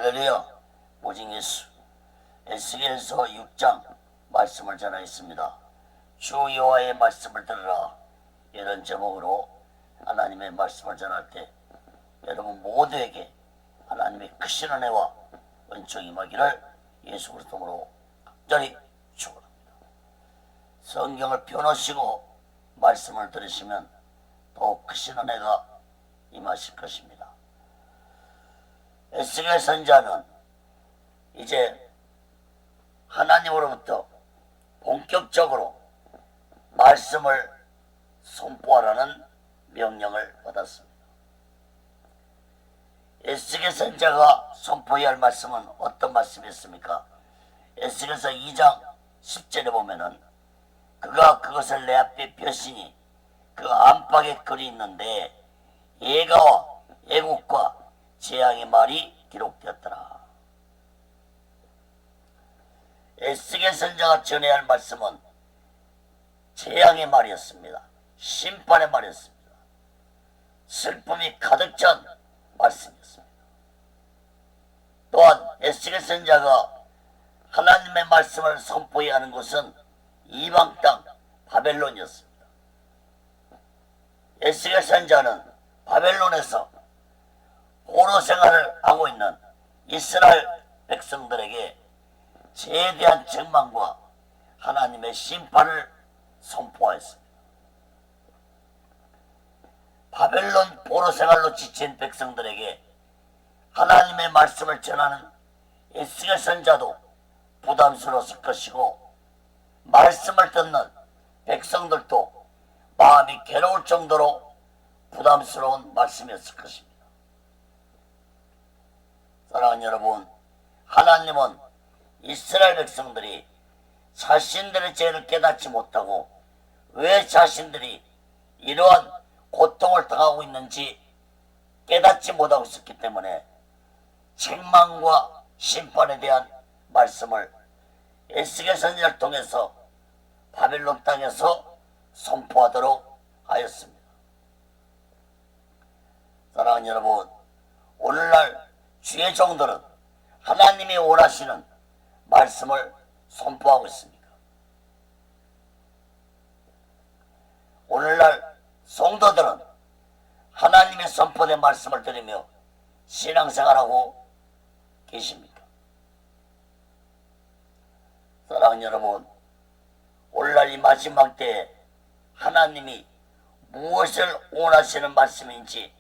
할렐루야. 오직 예수. 에스겔서 6장 말씀을 전하였습니다. 주 여호와의 말씀을 들으라. 이런 제목으로 하나님의 말씀을 전할 때 여러분 모두에게 하나님의 크신 은혜와 은총이 임하기를 예수 그리스도로 간절히 축원합니다. 성경을 펴놓으시고 말씀을 들으시면 더욱 크신 은혜가 임하실 것입니다. 에스겔 선지자는 이제 하나님으로부터 본격적으로 말씀을 선포하라는 명령을 받았습니다. 에스겔 선지자가 선포해야 할 말씀은 어떤 말씀이었습니까? 에스겔서 2장 10절에 보면은 그가 그것을 내 앞에 펴시니 그 안팎에 글이 있는데 예가와 애국과 재앙의 말이 기록되었더라. 에스겔 선지자가 전해야 할 말씀은 재앙의 말이었습니다. 심판의 말이었습니다. 슬픔이 가득 찬 말씀이었습니다. 또한 에스겔 선지자가 하나님의 말씀을 선포해야 하는 곳은 이방 땅 바벨론이었습니다. 에스겔 선지자는 바벨론에서 포로 생활을 하고 있는 이스라엘 백성들에게 죄에 대한 책망과 하나님의 심판을 선포하였습니다. 바벨론 포로 생활로 지친 백성들에게 하나님의 말씀을 전하는 에스겔 선지자도 부담스러웠을 것이고 말씀을 듣는 백성들도 마음이 괴로울 정도로 부담스러운 말씀이었을 것입니다. 사랑하는 여러분, 하나님은 이스라엘 백성들이 자신들의 죄를 깨닫지 못하고 왜 자신들이 이러한 고통을 당하고 있는지 깨닫지 못하고 있었기 때문에 책망과 심판에 대한 말씀을 에스겔 선지자를 통해서 바벨론 땅에서 선포하도록 하였습니다. 사랑하는 여러분, 오늘날 주의 종들은 하나님이 원하시는 말씀을 선포하고 있습니까? 오늘날 성도들은 하나님의 선포된 말씀을 들으며 신앙생활하고 계십니까? 사랑하는 여러분, 오늘날 이 마지막 때에 하나님이 무엇을 원하시는 말씀인지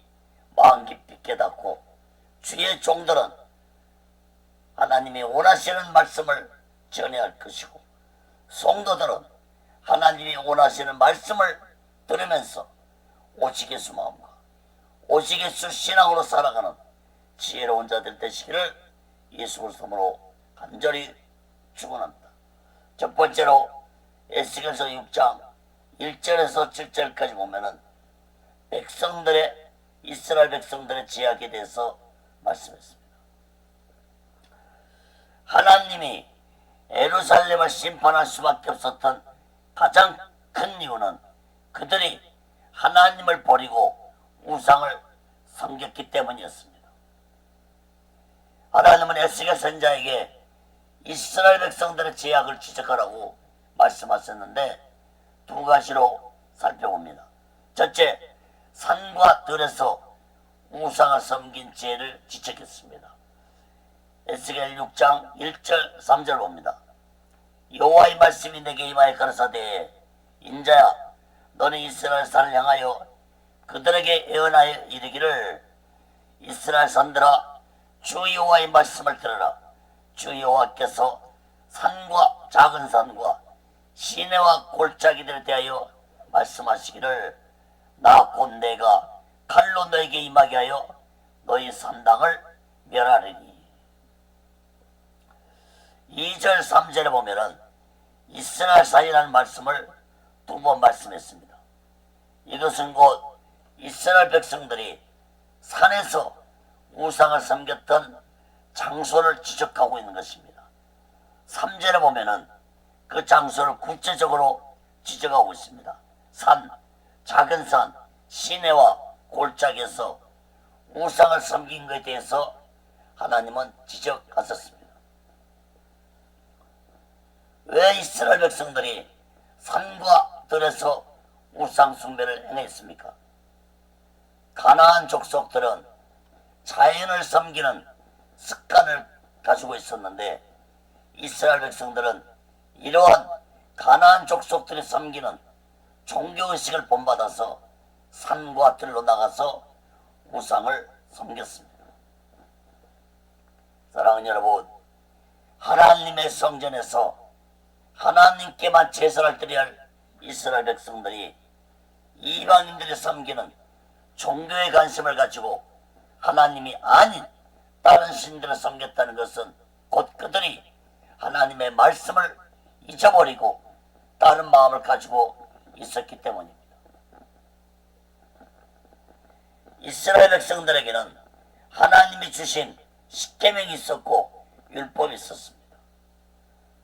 마음 깊이 깨닫고 주의 종들은 하나님이 원하시는 말씀을 전해야 할 것이고 성도들은 하나님이 원하시는 말씀을 들으면서 오직 예수 마음과 오직 예수 신앙으로 살아가는 지혜로운 자들 되시기를 예수 그리스도로 간절히 축원합니다. 첫 번째로 에스겔서 6장 1절에서 7절까지 보면은 이스라엘 백성들의 죄악에 대해서 말씀했습니다. 하나님이 예루살렘을 심판할 수밖에 없었던 가장 큰 이유는 그들이 하나님을 버리고 우상을 섬겼기 때문이었습니다. 하나님은 에스겔 선지자에게 이스라엘 백성들의 죄악을 지적하라고 말씀하셨는데 두 가지로 살펴봅니다. 첫째, 산과 들에서 우상을 섬긴 죄를 지적했습니다. 에스겔 6장 1절 3절 봅니다. 여호와의 말씀이 내게 임하여 가라사대 인자야 너는 이스라엘 산을 향하여 그들에게 예언하여 이르기를 이스라엘 산들아 주 여호와의 말씀을 들으라. 주 여호와께서 산과 작은 산과 시내와 골짜기들에 대하여 말씀하시기를 나 곧 내가 칼로 너에게 임하게 하여 너희 산당을 멸하리니. 2절 3절에 보면은 이스라엘 산이라는 말씀을 두 번 말씀했습니다. 이것은 곧 이스라엘 백성들이 산에서 우상을 섬겼던 장소를 지적하고 있는 것입니다. 3절에 보면은 그 장소를 구체적으로 지적하고 있습니다. 산, 작은 산, 시내와 골짜기에서 우상을 섬긴 것에 대해서 하나님은 지적하셨습니다. 왜 이스라엘 백성들이 산과 들에서 우상 숭배를 행했습니까? 가나안 족속들은 자연을 섬기는 습관을 가지고 있었는데 이스라엘 백성들은 이러한 가나안 족속들이 섬기는 종교의식을 본받아서 산과 들로 나가서 우상을 섬겼습니다. 사랑하는 여러분, 하나님의 성전에서 하나님께만 제사를 드려야 할 이스라엘 백성들이 이방인들이 섬기는 종교의 관심을 가지고 하나님이 아닌 다른 신들을 섬겼다는 것은 곧 그들이 하나님의 말씀을 잊어버리고 다른 마음을 가지고 있었기 때문입니다. 이스라엘 백성들에게는 하나님이 주신 십계명이 있었고 율법이 있었습니다.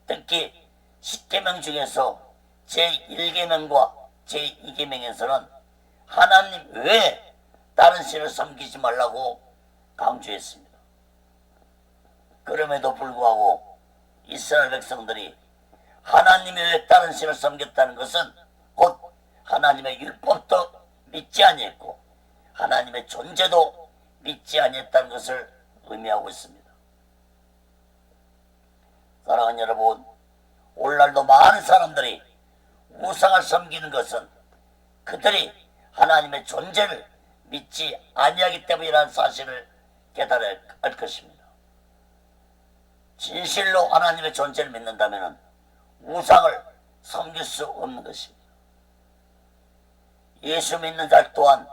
특히 십계명 중에서 제1계명과 제2계명에서는 하나님 외에 다른 신을 섬기지 말라고 강조했습니다. 그럼에도 불구하고 이스라엘 백성들이 하나님 외에 다른 신을 섬겼다는 것은 곧 하나님의 율법도 믿지 아니했고 하나님의 존재도 믿지 아니했다는 것을 의미하고 있습니다. 사랑하는 여러분, 오늘날도 많은 사람들이 우상을 섬기는 것은 그들이 하나님의 존재를 믿지 아니하기 때문이라는 사실을 깨달아야 할 것입니다. 진실로 하나님의 존재를 믿는다면 우상을 섬길 수 없는 것입니다. 예수 믿는 자 또한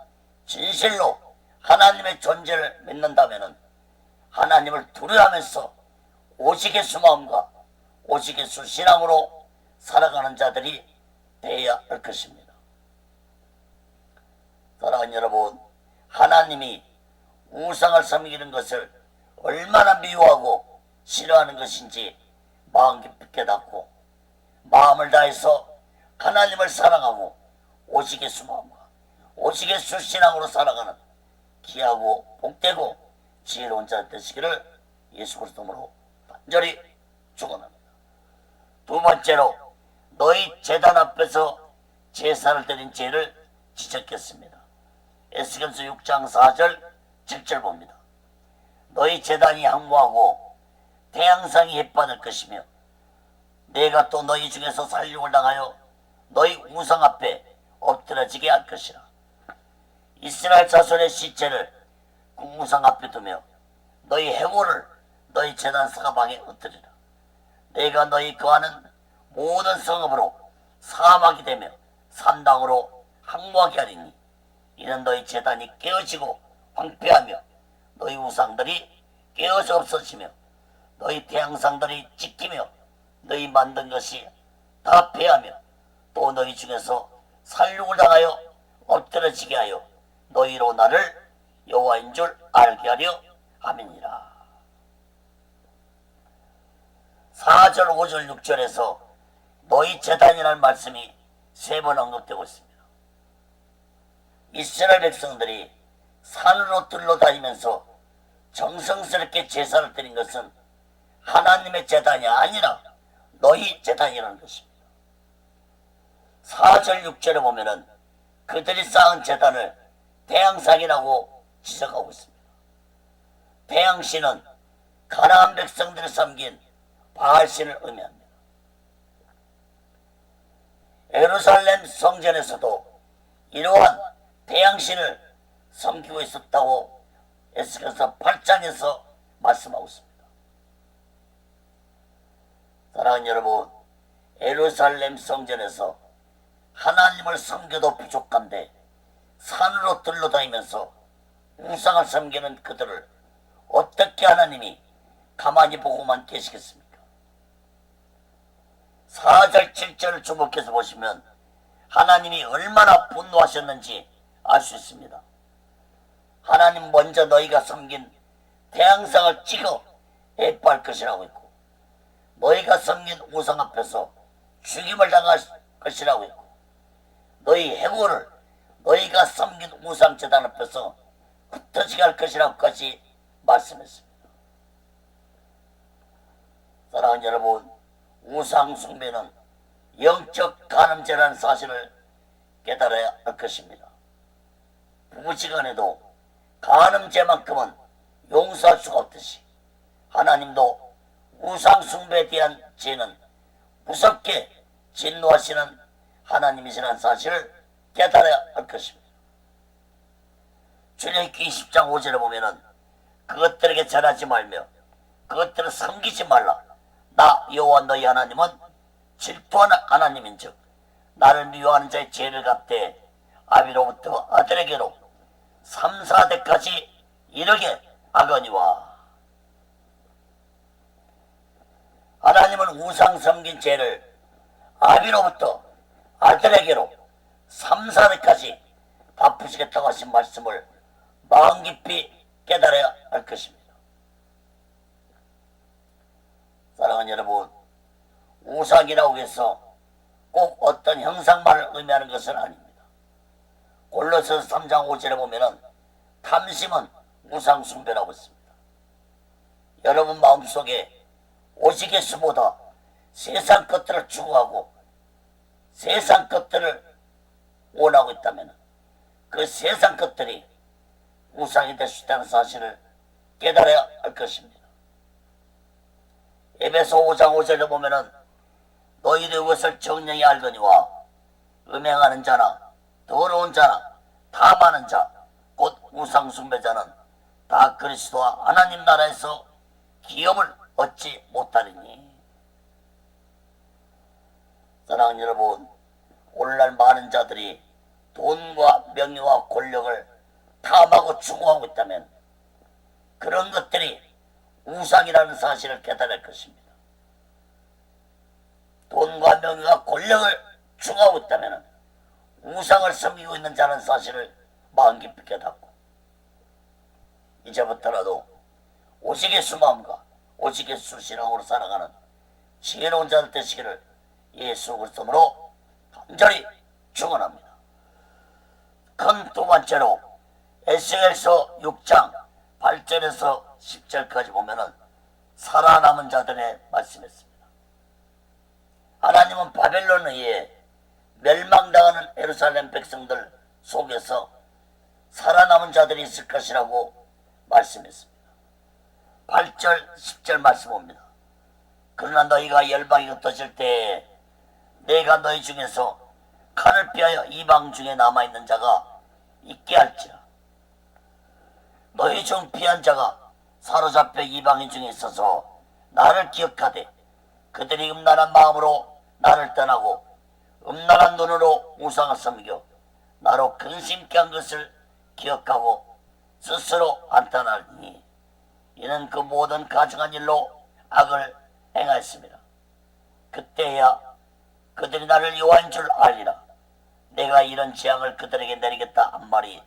진실로 하나님의 존재를 믿는다면 하나님을 두려워하면서 오직 예수 마음과 오직 예수 신앙으로 살아가는 자들이 되어야 할 것입니다. 사랑하는 여러분, 하나님이 우상을 섬기는 것을 얼마나 미워하고 싫어하는 것인지 마음 깊이 깨닫고 마음을 다해서 하나님을 사랑하고 오직 예수 마음과 오직 예수 신앙으로 살아가는 귀하고 복되고 지혜로운 자 되시기를 예수 그리스도로 간절히 축원합니다. 두 번째로 너희 제단 앞에서 제사를 드린 죄를 지적했습니다. 에스겔서 6장 4절 7절 봅니다. 너희 제단이 항모하고 태양상이 햇받을 것이며 내가 또 너희 중에서 살육을 당하여 너희 우상 앞에 엎드러지게 할 것이라. 이스라엘 자손의 시체를 그 우상 앞에 두며 너희 해골을 너희 제단 사방에 흩뜨리라. 내가 너희 거하는 모든 성읍으로 사막이 되며 산당으로 항모하게 하리니 이는 너희 제단이 깨어지고 황폐하며 너희 우상들이 깨어져 없어지며 너희 태양상들이 지키며 너희 만든 것이 다 패하며 또 너희 중에서 살육을 당하여 엎드러지게 하여 너희로 나를 여호와인 줄 알게 하려 함이니라. 4절 5절 6절에서 너희 제단이라는 말씀이 3번 언급되고 있습니다. 이스라엘 백성들이 산으로 들러다니면서 정성스럽게 제사를 드린 것은 하나님의 제단이 아니라 너희 제단이라는 것입니다. 4절 6절에 보면은 그들이 쌓은 제단을 태양상이라고 지적하고 있습니다. 태양신은 가나안 백성들이 섬긴 바알신을 의미합니다. 예루살렘 성전에서도 이러한 태양신을 섬기고 있었다고 에스겔서 8장에서 말씀하고 있습니다. 사랑하는 여러분, 예루살렘 성전에서 하나님을 섬겨도 부족한데 산으로 들러다니면서 우상을 섬기는 그들을 어떻게 하나님이 가만히 보고만 계시겠습니까? 4절 7절을 주목해서 보시면 하나님이 얼마나 분노하셨는지 알 수 있습니다. 하나님 먼저 너희가 섬긴 태양상을 찍어 예뻐할 것이라고 했고 너희가 섬긴 우상 앞에서 죽임을 당할 것이라고 했고 너희 해골을 너희가 섬긴 우상 제단 앞에서 흩어지게 할 것이라고까지 말씀했습니다. 사랑하는 여러분, 우상 숭배는 영적 간음죄라는 사실을 깨달아야 할 것입니다. 부부지간에도 간음죄만큼은 용서할 수가 없듯이 하나님도 우상 숭배에 대한 죄는 무섭게 진노하시는 하나님이시라는 사실을 깨달아야 할 것입니다. 출애굽기 20장 5절에 보면은 그것들에게 절하지 말며 그것들을 섬기지 말라. 나 여호와 너희 하나님은 질투하는 하나님인즉 나를 미워하는 자의 죄를 갚되 아비로부터 아들에게로 3, 4대까지 이르게 하거니와. 하나님은 우상 섬긴 죄를 아비로부터 아들에게로 3, 4대까지 갚으시겠다고 하신 말씀을 마음 깊이 깨달아야 할 것입니다. 사랑하는 여러분, 우상이라고 해서 꼭 어떤 형상만을 의미하는 것은 아닙니다. 골로새서 3장 5절에 보면은 탐심은 우상 숭배라고 했습니다. 여러분 마음속에 오직의 수보다 세상 것들을 추구하고 세상 것들을 원하고 있다면 그 세상 것들이 우상이 될 수 있다는 사실을 깨달아야 할 것입니다. 에베소 5장 5절에 보면은 너희들 이것을 정령히 알거니와 음행하는 자나 더러운 자나 탐하는 자 곧 우상 숭배자는 다 그리스도와 하나님 나라에서 기업을 얻지 못하리니. 사랑하는 여러분, 오늘날 많은 자들이 돈과 명예와 권력을 탐하고 추구하고 있다면 그런 것들이 우상이라는 사실을 깨달을 것입니다. 돈과 명예와 권력을 추구하고 있다면 우상을 섬기고 있는 자는 사실을 마음 깊이 깨닫고 이제부터라도 오직의 수마음과 오직의 수신앙으로 살아가는 지혜로운 자들 되시기를 예수 그리스도로 간절히 축원합니다. 큰 두 번째로 에스겔서 6장 8절에서 10절까지 보면은 살아남은 자들의 말씀이었습니다. 하나님은 바벨론에 의해 멸망당하는 예루살렘 백성들 속에서 살아남은 자들이 있을 것이라고 말씀했습니다. 8절 10절 말씀 봅니다. 그러나 너희가 열방이 흩어질 때에 내가 너희 중에서 칼을 피하여 이방 중에 남아있는 자가 있게 할지라. 너희 중 피한 자가 사로잡혀 이방인 중에 있어서 나를 기억하되 그들이 음란한 마음으로 나를 떠나고 음란한 눈으로 우상을 섬겨 나로 근심케 한 것을 기억하고 스스로 안타나니 이는 그 모든 가증한 일로 악을 행하였습니다. 그때야 그들이 나를 여호와인 줄 알리라. 내가 이런 재앙을 그들에게 내리겠다 한 말이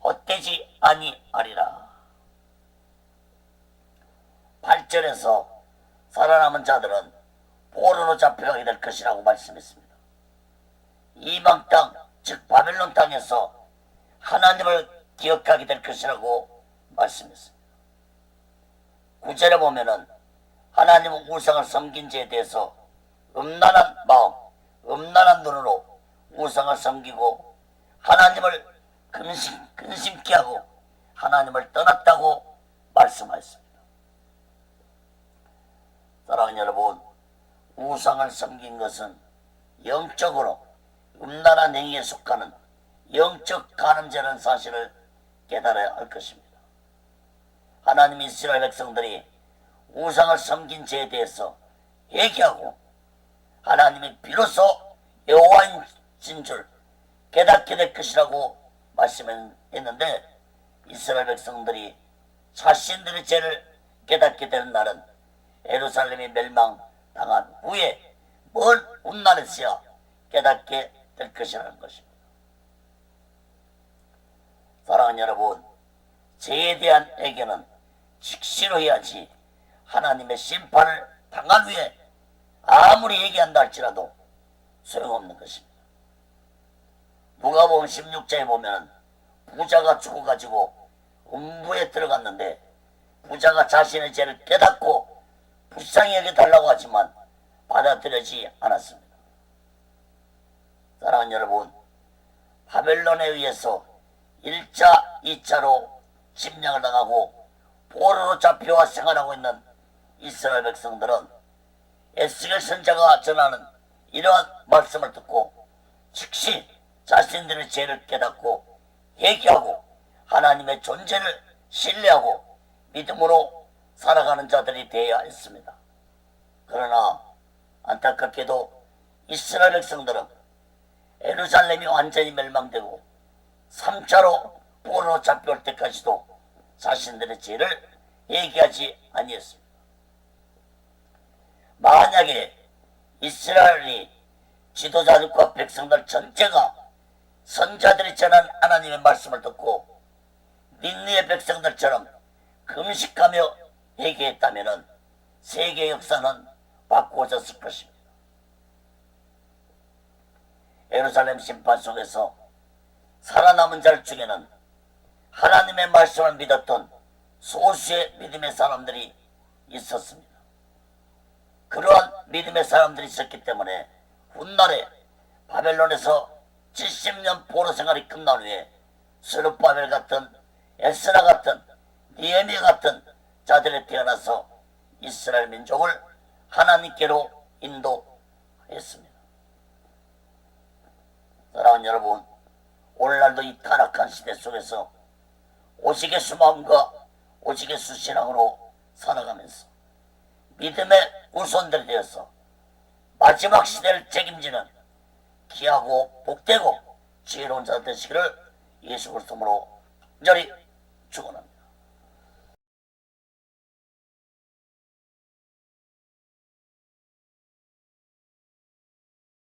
헛되지 아니하리라. 8절에서 살아남은 자들은 포로로 잡혀가게 될 것이라고 말씀했습니다. 이방 땅, 즉 바벨론 땅에서 하나님을 기억하게 될 것이라고 말씀했습니다. 9절에 보면은 하나님은 우상을 섬긴 죄에 대해서 음란한 마음, 음란한 눈으로 우상을 섬기고 하나님을 근심케 하고 하나님을 떠났다고 말씀하였습니다. 사랑하는 여러분, 우상을 섬긴 것은 영적으로 음란한 행위에 속하는 영적 간음죄라는 사실을 깨달아야 할 것입니다. 하나님 이스라엘 백성들이 우상을 섬긴 죄에 대해서 회개하고 하나님이 비로소 여호와인 줄 깨닫게 될 것이라고 말씀했는데 이스라엘 백성들이 자신들의 죄를 깨닫게 되는 날은 예루살렘이 멸망당한 후에 먼 훗날에서야 깨닫게 될 것이라는 것입니다. 사랑하는 여러분, 죄에 대한 회개는 즉시로 해야지 하나님의 심판을 당한 후에 아무리 얘기한다 할지라도 소용없는 것입니다. 누가복음 16장에 보면 부자가 죽어가지고 음부에 들어갔는데 부자가 자신의 죄를 깨닫고 불쌍히 여겨달라고 하지만 받아들여지지 않았습니다. 사랑하는 여러분, 바벨론에 의해서 1차, 2차로 침략을 당하고 포로로 잡혀와 생활하고 있는 이스라엘 백성들은 에스겔 선지자가 전하는 이러한 말씀을 듣고 즉시 자신들의 죄를 깨닫고 회개하고 하나님의 존재를 신뢰하고 믿음으로 살아가는 자들이 되어야 했습니다. 그러나 안타깝게도 이스라엘 백성들은 예루살렘이 완전히 멸망되고 3차로 포로로 잡혀올 때까지도 자신들의 죄를 회개하지 아니했습니다. 만약에 이스라엘이 지도자들과 백성들 전체가 선자들이 전한 하나님의 말씀을 듣고 닌느의 백성들처럼 금식하며 회개했다면 세계 역사는 바꾸어졌을 것입니다. 예루살렘 심판 속에서 살아남은 자들 중에는 하나님의 말씀을 믿었던 소수의 믿음의 사람들이 있었습니다. 그러한 믿음의 사람들이 있었기 때문에 훗날에 바벨론에서 70년 포로 생활이 끝난 후에 스룹바벨 같은 에스라 같은 니에미야 같은 자들이 태어나서 이스라엘 민족을 하나님께로 인도했습니다. 사랑하는 여러분, 오늘날도 이 타락한 시대 속에서 오직의 마음과 오직의 신앙으로 살아가면서 믿음의 후손들이 되어서 마지막 시대를 책임지는 귀하고 복되고 지혜로운 자 되시기를 예수 그리스도로 간절히 축원합니다.